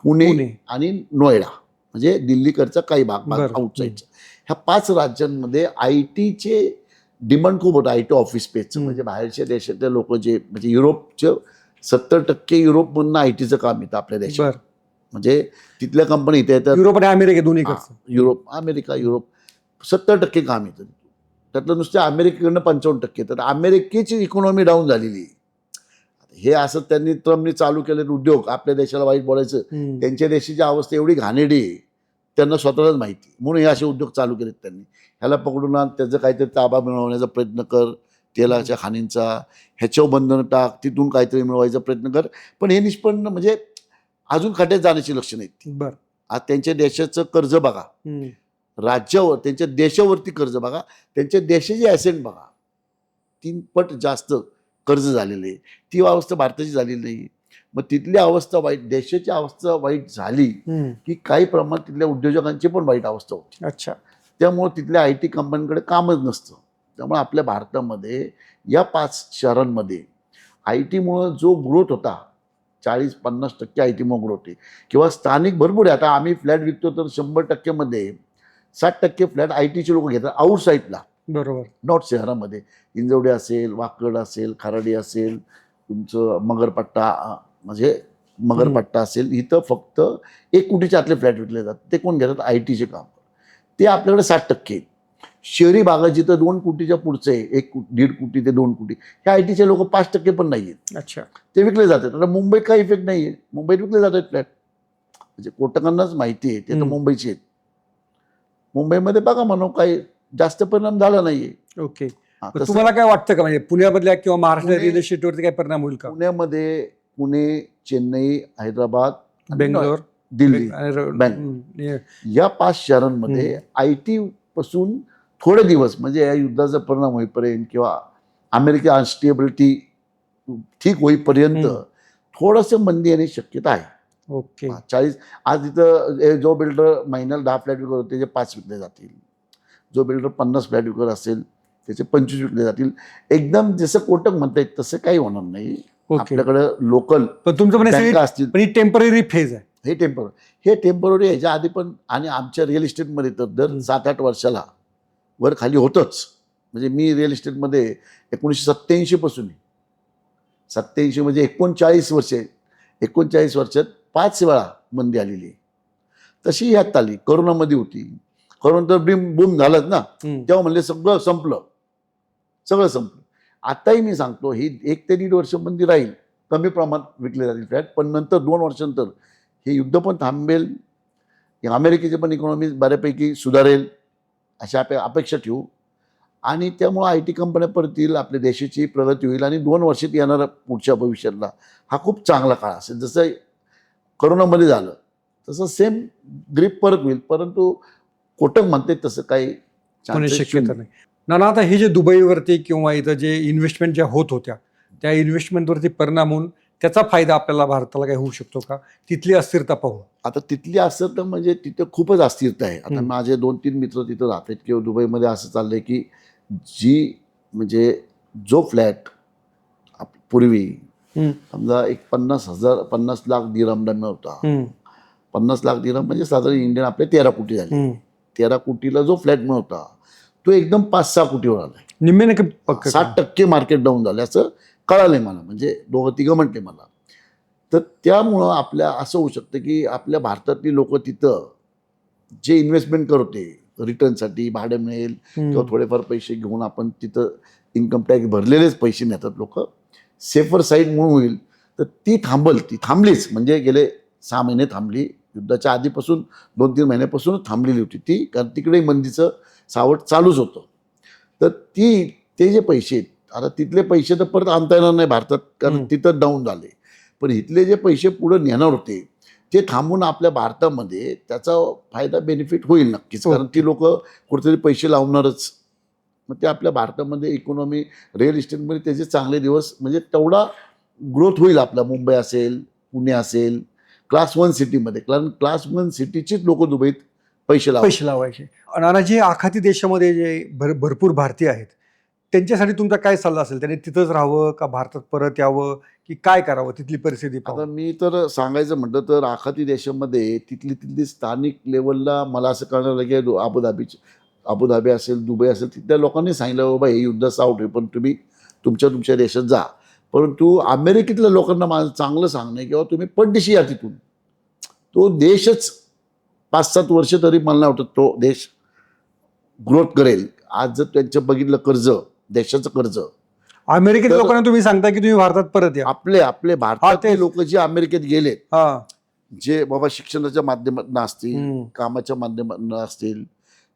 पुणे आणि नोएडा, म्हणजे दिल्लीकडचा काही भाग आउटसाईडचा, ह्या 5 राज्यांमध्ये IT चे डिमांड खूप होतं. IT ऑफिस स्पेसचं, म्हणजे बाहेरच्या देशातले लोक जे, म्हणजे युरोपचं 70% युरोपमधून ITचं काम येतं आपल्या देशात. म्हणजे तिथल्या कंपनी इथे येतात. युरोप आणि अमेरिका दोन्ही. युरोप, अमेरिका, युरोप 70% काम येतं. त्यातलं नुसतं अमेरिकेकडनं 55%. तर अमेरिकेची इकॉनॉमी डाऊन झालेली. हे असं ट्रम्पनी चालू केलेले उद्योग, आपल्या देशाला वाईट बोलायचं. त्यांच्या देशाची अवस्था एवढी घाणेरडी आहे, त्यांना स्वतःलाच माहिती, म्हणून हे असे उद्योग चालू केलेत त्यांनी. ह्याला पकडून त्याचं काहीतरी ताबा मिळवण्याचा प्रयत्न कर, तेलाच्या खाणींचा, ह्याच्यावर बंधनं टाक, तिथून काहीतरी मिळवायचा प्रयत्न कर. पण हे निष्पन्न, म्हणजे अजून खड्यात जाण्याची लक्षणं आहेत. आज त्यांच्या देशाचं कर्ज बघा, राज्यावर, त्यांच्या देशावरती कर्ज बघा, त्यांच्या देशाचे ॲसेट बघा, 3 पट जास्त कर्ज झालेले. ती अवस्था भारताची झालेली नाही. मग तिथली अवस्था वाईट, देशाची अवस्था वाईट झाली की काही प्रमाणात तिथल्या उद्योजकांची पण वाईट अवस्था होती. अच्छा. त्यामुळे तिथल्या IT कंपन्यांकडे कामच नसतं. त्यामुळे आपल्या भारतामध्ये या 5 शहरांमध्ये ITमुळं जो ग्रोथ होता, 40-50% ITमुळे ग्रोथ आहे. किंवा स्थानिक भरपूर आहे. आता आम्ही फ्लॅट विकतो तर 100% मध्ये 60% फ्लॅट ITचे लोक घेतात आउटसाईडला. बरोबर. नॉर्थ शहरामध्ये इंजवडे असेल, वाकड असेल, खाराडी असेल, तुमचं मगरपट्टा, म्हणजे मगरपट्टा असेल, इथं फक्त 1 कोटीच्या आतले फ्लॅट विकले जातात. ते कोण घेतात? ITचे काम. ते आपल्याकडे 60%. शहरी भागात जिथं 2 कोटीच्या पुढचं आहे, 1.5 कोटी ते 2 कोटी, ह्या ITचे लोक 5% पण नाही आहेत. अच्छा. ते विकले जातात. आता मुंबईत काही इफेक्ट नाही आहे, मुंबईत विकले जातात फ्लॅट. म्हणजे कोटकांनाच माहिती आहे, ते तर मुंबईचे आहेत. मुंबईमध्ये बघा म्हणून काही जास्त परिणाम झाला नाहीये. ओके. तुम्हाला काय वाटतं का, म्हणजे पुण्यामधल्या किंवा महाराष्ट्र रिअल इस्टेटवरती काही परिणाम होईल का? पुण्यामध्ये पुणे, चेन्नई, हैदराबाद, बेंगलोर, दिल्ली, या 5 शहरांमध्ये IT पासून थोडे दिवस, म्हणजे या युद्धाचा परिणाम होईपर्यंत किंवा अमेरिका अनस्टेबिलिटी ठीक होईपर्यंत थोडंसं मंदी येण्याची शक्यता आहे. ओके. 40 आज इथं जो बिल्डर महिन्याला 10 फ्लॅट विकत होते, त्याचे 5 विकले जातील. जो बिल्डर 50 फ्लॅट विकत असेल, त्याचे 25 विकले जातील. एकदम जसं कोटक म्हणता येत तसं काही होणार नाही. आपल्याकडे लोकल बँका असतील. पण ही टेम्पररी फेज आहे. हे टेम्पररी ह्याच्या आधी पण, आणि आमच्या रिअल इस्टेटमध्ये तर दर 7-8 वर्षाला वर खाली होतंच. म्हणजे मी रिअल इस्टेटमध्ये 1987 पासून आहे. 87 म्हणजे 39 वर्ष. 39 वर्षात 5 वेळा मंदी आलेली आहे. तशी ह्यात आली. करोनामध्ये होती. करोना तर बूम झालंच ना, तेव्हा म्हणले सगळं संपलं. आताही मी सांगतो, ही 1 ते 1.5 वर्ष मंदी राहील, कमी प्रमाणात विकले जातील फ्लॅट. पण नंतर 2 वर्षांतर हे युद्ध पण थांबेल, अमेरिकेची पण इकॉनॉमी बऱ्यापैकी सुधारेल अशा अपेक्षा ठेवू. आणि त्यामुळे IT कंपन्या परत येईल, आपल्या देशाची प्रगती होईल आणि 2 वर्षात येणारा पुढच्या भविष्यातला हा खूप चांगला काळ असेल. जसं करोनामध्ये झालं तसं सेम ग्रीप परत होईल. परंतु कोटक म्हणते तसं काही शक्यता नाही. ना आता हे जे दुबईवरती किंवा इथं जे इन्व्हेस्टमेंट ज्या होत होत्या, त्या इन्व्हेस्टमेंटवरती परिणाम होऊन त्याचा फायदा आपल्याला भारताला काय होऊ शकतो का, तिथली अस्थिरता पाहू? आता तिथली असं तर म्हणजे तिथं खूपच अस्थिरता आहे. आता हम्म. माझे 2-3 मित्र तिथं राहतात किंवा दुबईमध्ये असं चाललंय की जी म्हणजे जो फ्लॅट पूर्वी समजा एक 50 लाख दिरहमला मिळवता, 50 लाख दिरहम म्हणजे साधारण इंडियन आपले 13 कोटी झाले. 13 कोटीला जो फ्लॅट मिळवता तो एकदम 5-6 कोटीवर आलाय. निम्म्याने पक्क 60% मार्केट डाऊन झालं असं कळालंय मला, म्हणजे 2-3 म्हटले मला. तर त्यामुळं आपल्या असं होऊ शकतं की आपल्या भारतातली लोक तिथं जे इन्व्हेस्टमेंट करते रिटर्नसाठी भाडे मिळेल किंवा थोडेफार पैसे घेऊन आपण तिथं इन्कम टॅक्स भरलेलेच पैसे नेतात लोक, सेफर साईड म्हणून होईल तर ती थांबलीच. म्हणजे गेले 6 महिने थांबली, युद्धाच्या आधीपासून 2-3 महिन्यापासूनच थांबलेली होती ती, कारण तिकडेही मंदीचं सावट चालूच होतं. तर ते जे पैसे आहेत, आता तिथले पैसे तर परत आणता येणार नाही भारतात, कारण तिथं डाऊन झाले. पण इथले जे पैसे पुढे नेणार होते ते थांबून आपल्या भारतामध्ये त्याचा फायदा बेनिफिट होईल नक्कीच, कारण ती लोक कुठेतरी पैसे लावणारच. मग ते आपल्या भारतामध्ये इकॉनॉमी रिअल इस्टेटमध्ये त्याचे चांगले दिवस, म्हणजे तेवढा ग्रोथ होईल आपला. मुंबई असेल, पुणे असेल, क्लास 1 सिटीमध्ये, कारण क्लास 1 सिटीचीच लोक दुबईत पैसे लावायचे. आणि जे आखाती देशामध्ये जे भरपूर भारतीय आहेत त्यांच्यासाठी तुमचा काय सल्ला असेल? त्यांनी तिथंच राहावं का भारतात परत यावं की काय करावं तिथली परिस्थिती आता पाहून? मी तर सांगायचं म्हटलं तर आखाती देशामध्ये तिथली स्थानिक लेवलला मला असं कळलं की अबुधाबी असेल, दुबई असेल, तिथल्या लोकांनी सांगितलं बाबा हे युद्ध सावट होईल पण तुम्ही तुमच्या देशात जा. परंतु अमेरिकेतल्या लोकांना माझं चांगलं सांगणं आहे किंवा तुम्ही पड्डीशी या तिथून. तो देशच 5-7 वर्ष तरी मला नाही वाटत तो देश ग्रोथ करेल. आज जर त्यांचं बघितलं कर्ज, देशाचं कर्ज, अमेरिकेत लोकांना तुम्ही सांगता की तुम्ही भारतात परत या? आपले भारतातले लोक जे अमेरिकेत गेलेत, जे बाबा शिक्षणाच्या माध्यमातून असतील, कामाच्या माध्यमातून असतील,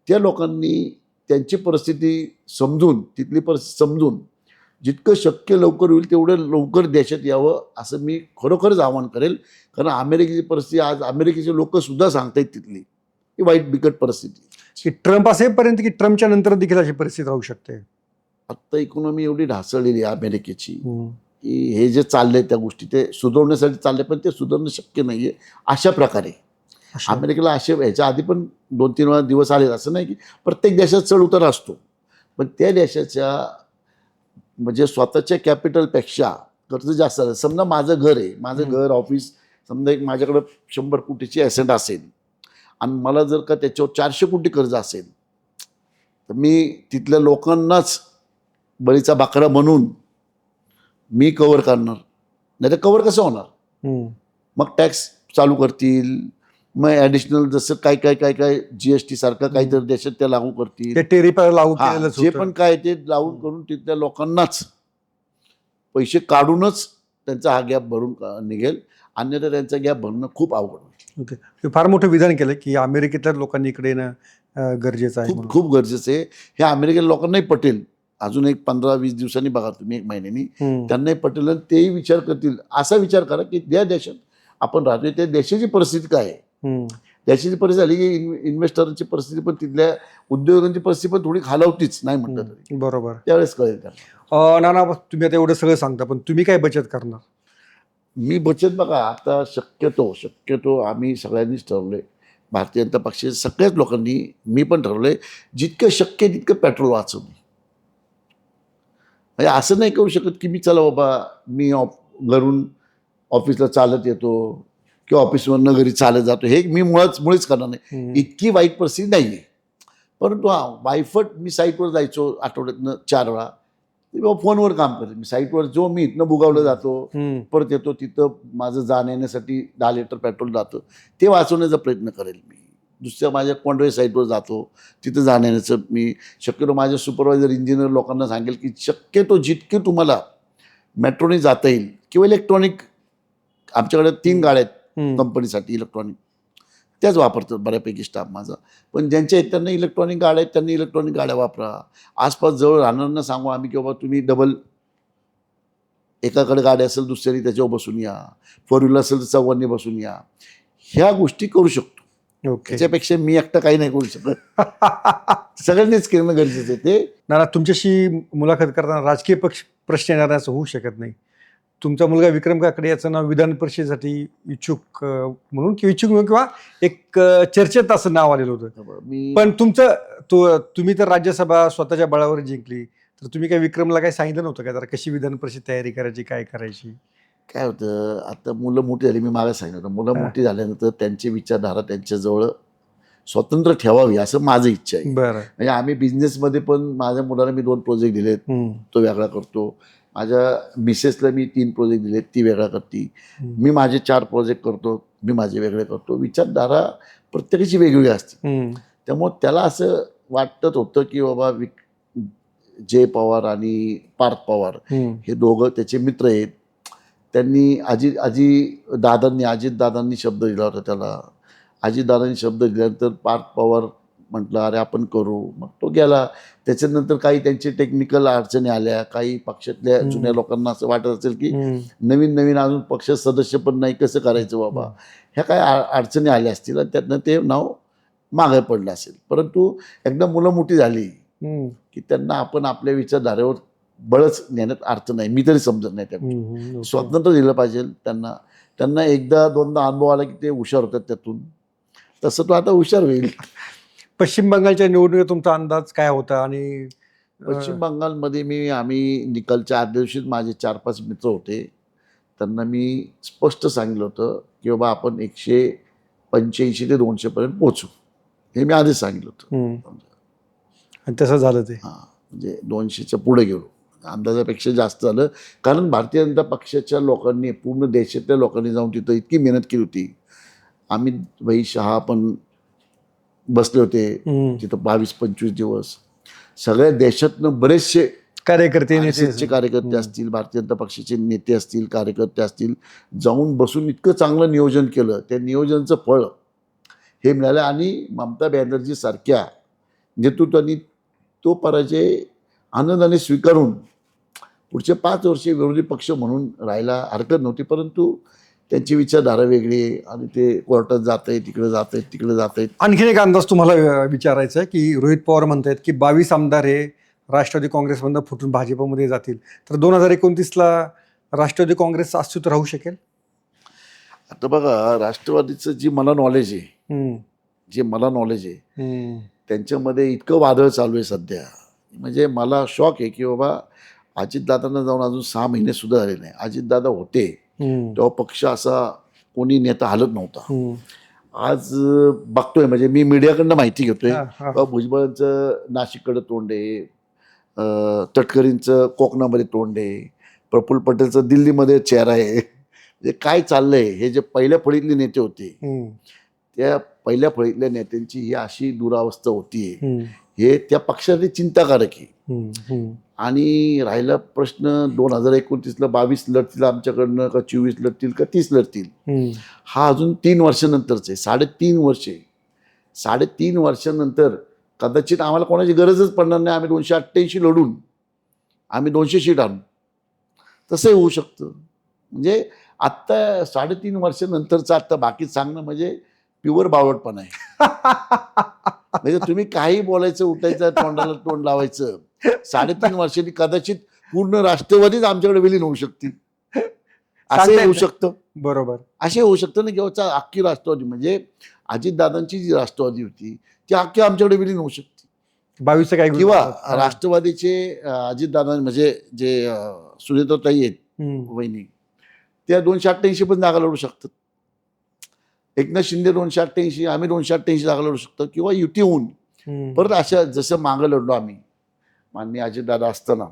त्या लोकांनी त्यांची परिस्थिती समजून, तिथली परिस्थिती समजून जितकं शक्य लवकर होईल तेवढं लवकर देशात यावं असं मी खरोखरच आवाहन करेल. कारण अमेरिकेची परिस्थिती आज अमेरिकेचे लोक सुद्धा सांगतायत तिथली ही वाईट बिकट परिस्थिती की ट्रम्प असेपर्यंत की ट्रम्पच्या नंतर देखील अशी परिस्थिती राहू शकते. आत्ता इकॉनॉमी एवढी ढासळलेली आहे अमेरिकेची की हे जे चाललंय त्या गोष्टी ते सुधारण्यासाठी चालले, पण ते सुधारणं शक्य नाहीये. अशा प्रकारे अमेरिकेला ह्याच्या आधी पण 2-3 वेळा दिवस आले, असं नाही की प्रत्येक देशात चढ उतार असतो, पण त्या देशाच्या म्हणजे स्वतःच्या कॅपिटलपेक्षा कर्ज जास्त आलं. समजा माझं घर आहे, माझं घर ऑफिस, समजा एक माझ्याकडं 100 कोटीची ॲसेट असेल आणि मला जर का त्याच्यावर 400 कोटी कर्ज असेल तर मी तिथल्या लोकांनाच बळीचा बाकरा बनून मी कव्हर करणार, नाही तर कव्हर कसं होणार? मग टॅक्स चालू करतील, मग ॲडिशनल जसं काय GST सारखं काहीतरी देशात त्या लागू करतील, जे पण काय ते लागू करून तिथल्या लोकांनाच पैसे काढूनच त्यांचा हा गॅप भरून निघेल, अन्यथा त्यांचा गॅप भरणं खूप अवघड होईल. ओके, फार मोठं विधान केलं की अमेरिकेतल्या लोकांनी इकडे येणं गरजेचं आहे. खूप गरजेचं आहे. हे अमेरिकेच्या लोकांनाही पटेल. अजून एक 15-20 दिवसांनी बघा तुम्ही, 1 महिन्यानी त्यांनाही पटेल आणि तेही विचार करतील. असा विचार करा की ज्या देशात आपण राहतोय त्या देशाची परिस्थिती काय आहे. देशाची परिस्थिती झाली की इन्व्हेस्टरांची परिस्थिती पण, तिथल्या उद्योगांची परिस्थिती पण थोडी खालावतीच, नाही म्हटलं तरी. बरोबर, त्यावेळेस कळेल त्यांना. नाना, तुम्ही आता एवढं सगळं सांगता, पण तुम्ही काय बचत करणार? मी बचत बघा आता शक्यतो आम्ही सगळ्यांनीच ठरवलंय, भारतीय जनता पक्षाच्या सगळ्याच लोकांनी, मी पण ठरवलंय, जितकं शक्य तितकं पेट्रोल वाचवणे. म्हणजे असं नाही करू शकत की मी चला बाबा मी घरून ऑफिसला चालत येतो किंवा ऑफिसवरनं घरी चालत जातो, हे मी मुळीच करणार नाही. इतकी वाईट परिस्थिती नाही आहे. परंतु वायफट मी साईटवर जायचो आठवड्यातनं 4 वेळा, किंवा फोनवर काम करते मी साईटवर. जो मी इथनं बुगावलं जातो परत येतो, तिथं माझं जाण्या येण्यासाठी 10 लिटर पेट्रोल जातं, ते वाचवण्याचा प्रयत्न करेल मी. दुसऱ्या माझ्या कोंडवे साईटवर जातो, तिथं जाण्याचं मी शक्यतो माझ्या सुपरवायझर इंजिनियर लोकांना सांगेल की शक्यतो जितके तुम्हाला मेट्रोने जाता येईल किंवा इलेक्ट्रॉनिक, आमच्याकडे 3 गाड्या आहेत कंपनीसाठी इलेक्ट्रॉनिक, त्याच वापरतात बऱ्यापैकी स्टाफ माझा. पण ज्यांच्या आहेत त्यांना इलेक्ट्रॉनिक गाड्या आहेत, त्यांनी इलेक्ट्रॉनिक गाड्या वापरा. आसपास जवळ राहणाऱ्यांना सांगू आम्ही की बाबा तुम्ही डबल, एकाकडे गाडी असेल दुसऱ्याने त्याच्यावर बसून या, 4 व्हीलर असेल तर 4 बसून या. ह्या गोष्टी करू शकतो. ओके. त्याच्यापेक्षा मी एकटा काही नाही करू शकत. सगळ्यांनीच करणं गरजेचं आहे ते. नाना, तुमच्याशी मुलाखत करताना राजकीय प्रश्न येणार असं होऊ शकत नाही. तुमचा मुलगा विक्रम काकडे याचं नाव विधान परिषदेसाठी इच्छुक म्हणून किंवा एक चर्चेत असं नाव आलेलं होतं. मी पण तुम्ही तर राज्यसभा स्वतःच्या बळावर जिंकली, तर तुम्ही काय विक्रमला काही सांगितलं नव्हतं का जरा कशी विधान परिषद तयारी करायची, काय करायची? काय होतं, आता मुलं मोठी झाली, मी मागे सांगितलं होतं, मुलं हा. मोठी झाल्यानंतर त्यांची विचारधारा त्यांच्याजवळ स्वतंत्र ठेवावी असं माझं इच्छा आहे. बरं. म्हणजे आम्ही बिझनेसमध्ये पण माझ्या मुलाला मी 2 प्रोजेक्ट दिलेत, तो वेगळा करतो. माझ्या मिसेसला मी 3 प्रोजेक्ट दिलेत, ती वेगळा करते. मी माझे 4 प्रोजेक्ट करतो, मी माझे वेगळे करतो. विचारधारा प्रत्येकाची वेगवेगळी असते. त्यामुळं त्याला असं वाटत होतं की बाबा जय पवार आणि पार्थ पवार हे दोघं त्याचे मित्र आहेत. त्यांनी अजितदादांनी शब्द दिला होता त्याला. अजितदादांनी शब्द दिल्यानंतर पार्थ पवार म्हटलं अरे आपण करू, मग तो गेला. त्याच्यानंतर काही त्यांचे टेक्निकल अडचणी आल्या, काही पक्षातल्या जुन्या लोकांना असं वाटत असेल की नवीन अजून पक्ष सदस्य पण नाही, कसं करायचं बाबा, ह्या काय अडचणी आल्या असतील आणि त्यातनं ते नाव मागे पडलं असेल. परंतु एकदा मुलं मोठी झाली की त्यांना आपण आपल्या विचारधारेवर बळच नेण्यात अर्थ नाही, मी तरी समजत नाही. त्या स्वातंत्र्य दिलं पाहिजे त्यांना एकदा दोनदा अनुभव आला की ते हुशार होतात त्यातून, तसं तो आता हुशार होईल. पश्चिम बंगालच्या निवडणुकीत तुमचा अंदाज काय होता? आणि पश्चिम बंगालमध्ये आम्ही निकालच्या आदल्या दिवशीच माझे 4-5 मित्र होते, त्यांना मी स्पष्ट सांगितलं होतं की बाबा आपण 185 ते 200 पर्यंत पोहोचू, हे मी आधीच सांगितलं होतं. आणि तसं झालं ते. हां, म्हणजे 200च्या पुढे गेलो, अंदाजापेक्षा जास्त झालं. कारण भारतीय जनता पक्षाच्या लोकांनी, पूर्ण देशातल्या लोकांनी जाऊन तिथं इतकी मेहनत केली होती. अमित भाई शहा पण बसले होते तिथं 22-25 दिवस. सगळ्या देशातनं बरेचसे कार्यकर्ते, RSSचे कार्यकर्ते असतील, भारतीय जनता पक्षाचे नेते असतील, कार्यकर्ते असतील, जाऊन बसून इतकं चांगलं नियोजन केलं. त्या नियोजनाचं फळ हे मिळालं आणि ममता बॅनर्जी सारख्या नेतृत्वानी तो पराजय आनंदाने स्वीकारून पुढचे 5 वर्षे विरोधी पक्ष म्हणून राहायला हरकत नव्हती. परंतु त्यांची विचारधारा वेगळी आहे आणि ते कोर्टात जात आहेत, तिकडे जात आहेत. आणखीन एक अंदाज तुम्हाला विचारायचा आहे की रोहित पवार म्हणतात की 22 आमदार हे राष्ट्रवादी काँग्रेसमधनं फुटून भाजपमध्ये जातील, तर 2029ला राष्ट्रवादी काँग्रेसचं अस्तित्व राहू शकेल? आता बघा, राष्ट्रवादीचं जी मला नॉलेज आहे त्यांच्यामध्ये इतकं वादळ चालू आहे सध्या, म्हणजे मला शॉक आहे की बाबा अजितदादांना जाऊन अजून 6 महिने सुद्धा झाले नाही. अजितदादा होते तेव्हा पक्ष असा कोणी नेता हलत नव्हता. आज बघतोय, म्हणजे मी मीडियाकडनं माहिती घेतोय, भुजबळांचं नाशिककडे तोंड आहे, तटकरींचं कोकणामध्ये तोंड आहे, प्रफुल्ल पटेलचं दिल्लीमध्ये चेहरा आहे. म्हणजे काय चाललंय, हे जे पहिल्या फळीतले नेते होते त्या पहिल्या फळीतल्या नेत्यांची ही अशी दुरावस्था होतीये, हे त्या पक्षासाठी चिंताकारक आहे. आणि राहिला प्रश्न 2029ला 22 लढतील आमच्याकडनं का 24 लढतील का 30 लढतील, हा अजून 3 वर्षानंतरच आहे. 3.5 वर्षानंतर कदाचित आम्हाला कोणाची गरजच पडणार नाही, आम्ही 288 लढून आम्ही 200 सीट आणू, तसंही होऊ शकतं. म्हणजे आत्ता 3.5 वर्षानंतरचं आत्ता बाकी सांगणं म्हणजे प्युअर बावळटपणा आहे. म्हणजे तुम्ही काही बोलायचं, उठायचं, तोंडाला तोंड लावायचं. 3.5 वर्षांनी कदाचित पूर्ण राष्ट्रवादीच आमच्याकडे विलीन होऊ शकतील, असं होऊ शकतं. बरोबर, असे होऊ शकतं ना, किंवा अख्खी राष्ट्रवादी, म्हणजे अजितदादांची जी राष्ट्रवादी होती ती अख्खी आमच्याकडे विलीन होऊ शकते. 22 काय, किंवा राष्ट्रवादीचे अजितदादा म्हणजे जे सुनेत्राताई आहेत वहिनी, त्या 288 पण जागा लढू शकतात. एकनाथ शिंदे 288, आम्ही 288 जागा लढू शकतो, किंवा युती होऊन परत अशा जसं मागं लढलो आम्ही माननीय अजितदादा असताना,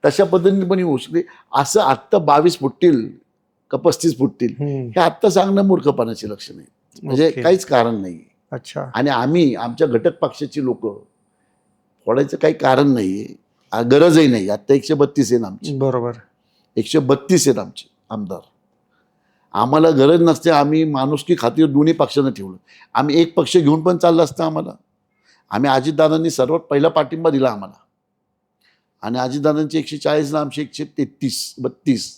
तशा पद्धतीने पण होऊ शकते. असं आत्ता 22 फुटतील का 35 फुटतील हे आत्ता सांगणं मूर्खपणाचे लक्षण आहे, म्हणजे काहीच कारण नाही. अच्छा. आणि आम्ही आमच्या घटक पक्षाची लोक फोडायचं काही कारण नाही, गरजही नाही. आता 132 आहेत आमची, बरोबर, 132 आहेत आमचे आमदार. आम्हाला गरज नसते, आम्ही माणुसकी खातीर दोन्ही पक्षांना ठेवलं. आम्ही एक पक्ष घेऊन पण चाललं असतं आम्हाला. आम्ही अजितदादांनी सर्वात पहिला पाठिंबा दिला आम्हाला, आणि अजितदादांचे 140 ना आमचे 132.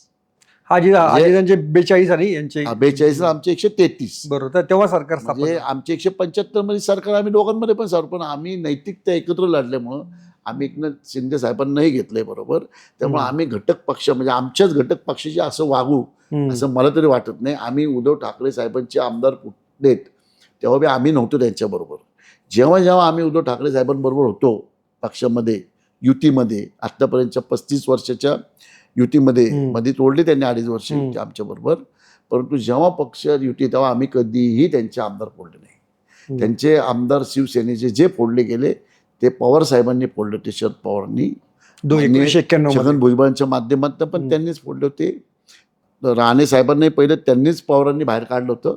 त्यांचे 42 आणि यांचे 42 आमचे 133. बरोबर. तर तेव्हा सरकार स्थापन म्हणजे झालं. आमचे 175 मध्ये सरकार आम्ही दोघांमध्ये पण सरकार, पण आम्ही नैतिकता एकत्र लढल्यामुळं आम्ही एकनाथ शिंदे साहेबांनाही घेतलंय बरोबर. त्यामुळे आम्ही घटक पक्ष म्हणजे आमच्याच घटक पक्षाचे असं वागू असं मला तरी वाटत नाही. आम्ही उद्धव ठाकरे साहेबांचे आमदार कुठलेत तेव्हा बी आम्ही नव्हतो त्यांच्याबरोबर. जेव्हा जेव्हा आम्ही उद्धव ठाकरे साहेबांबरोबर होतो पक्षामध्ये, युतीमध्ये, आत्तापर्यंतच्या 35 वर्षाच्या युतीमध्ये मध्ये तोडले त्यांनी 2.5 वर्ष आमच्याबरोबर. परंतु जेव्हा पक्ष युती तेव्हा आम्ही कधीही त्यांचे आमदार फोडले नाही. त्यांचे आमदार शिवसेनेचे जे फोडले गेले ते पवार साहेबांनी फोडले होते, शरद पवारांनी 1991 छगन भुजबळांच्या माध्यमातून पण त्यांनीच फोडले होते. राणे साहेबांनाही पहिलं त्यांनीच पवारांनी बाहेर काढलं होतं.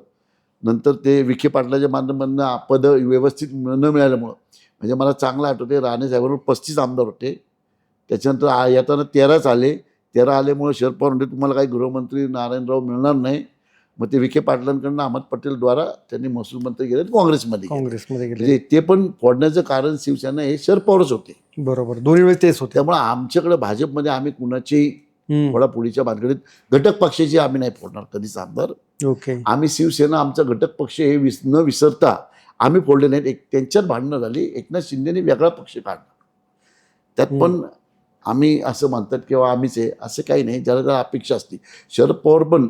नंतर ते विखे पाटलाच्या माध्यमातून पद व्यवस्थित न मिळाल्यामुळं, म्हणजे मला चांगलं आठवते राणे साहेबांवर 35 आमदार होते. त्याच्यानंतर येताना 13च आले. 13 आल्यामुळे शरद पवार म्हणते तुम्हाला काही गृहमंत्री नारायणराव मिळणार नाही. मग ते विखे पाटलांकडनं अहमद पटेलद्वारा त्यांनी महसूल मंत्री गेले काँग्रेसमध्ये गेले. म्हणजे ते पण फोडण्याचं कारण शिवसेना हे शरद पवारच होते. बरोबर. दोन्ही वेळेस तेच होते. त्यामुळे आमच्याकडे भाजपमध्ये आम्ही कुणाची फोडाफोडीच्या भानगडीत घटक पक्षाची आम्ही नाही फोडणार कधीच आमदार. ओके. आम्ही शिवसेना आमचा घटक पक्ष हे न विसरता आम्ही फोडले नाहीत. त्यांच्यात भांडणं झाली, एकनाथ शिंदेने वेगळा पक्ष काढला. त्यात पण आम्ही असं म्हणतात किंवा आम्हीच आहे असं काही नाही. ज्याला त्याला अपेक्षा असते. शरद पवार पण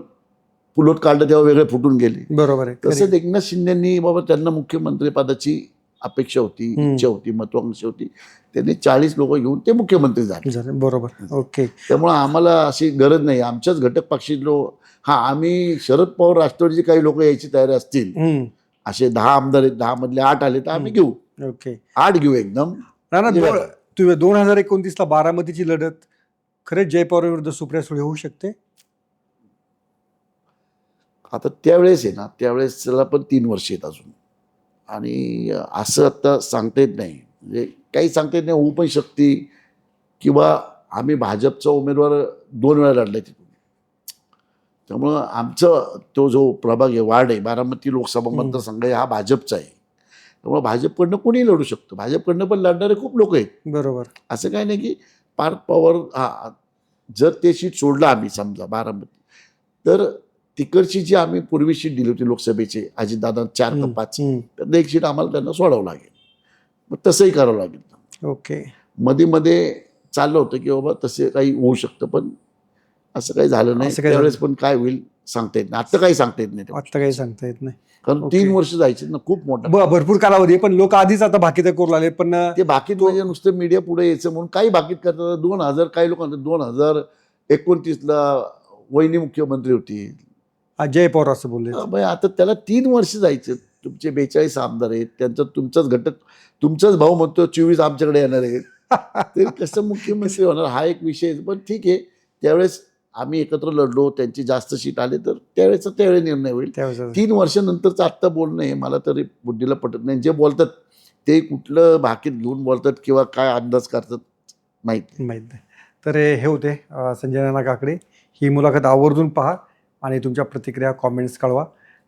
पुलोट काढलं तेव्हा वेगळे फुटून गेले. बरोबर आहे. तसंच एकनाथ शिंदेनी बाबा त्यांना मुख्यमंत्री पदाची अपेक्षा होती, इच्छा होती, महत्वाकांक्षा होती. त्यांनी 40 लोक घेऊन ते मुख्यमंत्री झाले. बरोबर. ओके. त्यामुळे आम्हाला अशी गरज नाही. आमच्याच घटक पक्षाचे लोक आम्ही शरद पवार राष्ट्रवादीचे काही लोक यायची तयारी असतील, असे 10 आमदार आहेत, 10 मधले 8 आले तर आम्ही घेऊ. ओके. 8 घेऊ एकदम. तुम्ही 2029ला बारामतीची लढत खरंच जय पवार विरुद्ध सुप्रिया सुळे होऊ शकते. आता त्यावेळेस आहे ना, त्यावेळेस त्याला पण 3 वर्ष आहेत अजून. आणि असं आता सांगता येत नाही, म्हणजे काही सांगता येत नाही. होऊ पण शकते किंवा आम्ही भाजपचा उमेदवार 2 वेळा लढला तिथून. त्यामुळं आमचं तो जो प्रभाग आहे, वार्ड आहे, बारामती लोकसभा मतदारसंघ आहे, हा भाजपचा आहे. त्यामुळे भाजपकडनं कोणीही लढू शकतो. भाजपकडनं पण लढणारे खूप लोक आहेत. बरोबर. असं काही नाही की पार्थ पवार जर ते सीट सोडलं आम्ही समजा बारामती, तर तिकडची जी आम्ही पूर्वी सीट दिली होती लोकसभेचे अजितदादा 4 का 5, तर एक सीट आम्हाला त्यांना सोडावं लागेल. मग तसंही करावं लागेल. ओके. मध्ये चाललं होतं की बाबा तसे काही होऊ शकतं, पण असं काही झालं नाही. त्यावेळेस पण काय होईल सांगता येत नाही. आता काही सांगता येत नाही. आता काही सांगता येत नाही. कारण 3 वर्ष जायचे ना, खूप मोठा भरपूर कालावधी. पण लोक आधीच आता भाकीत करू लागले. पण ते भाकीत म्हणजे नुसतं मीडिया पुढे यायचं म्हणून काही भाकीत करतात. 2000 काही लोक म्हणतात 2029ला वहिनी मुख्यमंत्री होती, जय पवार असं बोलले. आता त्याला 3 वर्ष जायचे. तुमचे 42 आमदार आहेत, त्यांचा तुमचाच घटक, तुमचाच भाऊ म्हणतो 24 आमच्याकडे येणार आहेत. ते कसं मुख्यमंत्री होणार हा एक विषय. पण ठीक आहे, त्यावेळेस आम्ही एकत्र लढलो, त्यांची जास्त सीट आले तर त्यावेळेस निर्णय होईल. 3 वर्षानंतरचं आत्ता बोलणं हे मला तरी बुद्धीला पटत नाही. जे बोलतात ते कुठलं भाकीत घेऊन बोलतात किंवा काय अंदाज करतात माहीत नाही. तर हे होते संजय नाना काकडे. ही मुलाखत आवर्जून पहा आणि तुमच्या प्रतिक्रिया कॉमेंट्स कळवा.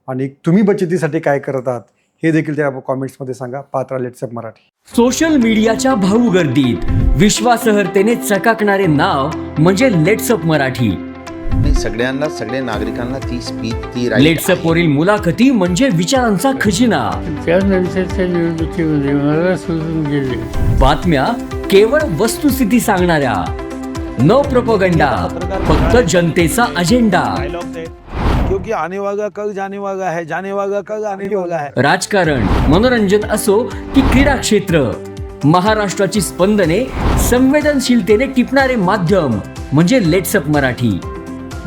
आणि तुम्ही बचतीसाठी काय करत आहात हे देखील त्या कॉमेंट्समध्ये सांगा. पात्रा लेट्सअप मराठी. सोशल मीडियाच्या भाऊ गर्दीत विश्वासार्हतेने चकाकणारे नाव म्हणजे लेट्सअप मराठी. सगळ्यांना, सगळ्या नागरिकांना ती स्पीच, ती लेट्सअप वरील मुलाखती म्हणजे विचारांचा खजिना. त्यानंतरच्या निवडणुकीमध्ये मला सोडून गेले. बातम्या केवळ वस्तुस्थिती सांगणाऱ्या, न प्रोपगंडा, फक्त जनतेचा अजेंडा. क्योंकि आने वाला कल जाने वाला है, जाने वाला कल आने वाला है. राजकारण, मनोरंजन असो की क्रीडा क्षेत्र, महाराष्ट्राची स्पंदने संवेदनशीलतेने टिपणारे माध्यम म्हणजे लेट्सअप मराठी.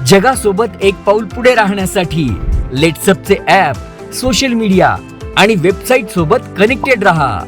जगासोबत एक पाऊल पुढे राहण्यासाठी लेट्सअपचे ॲप, सोशल मीडिया आणि वेबसाईट सोबत कनेक्टेड रहा.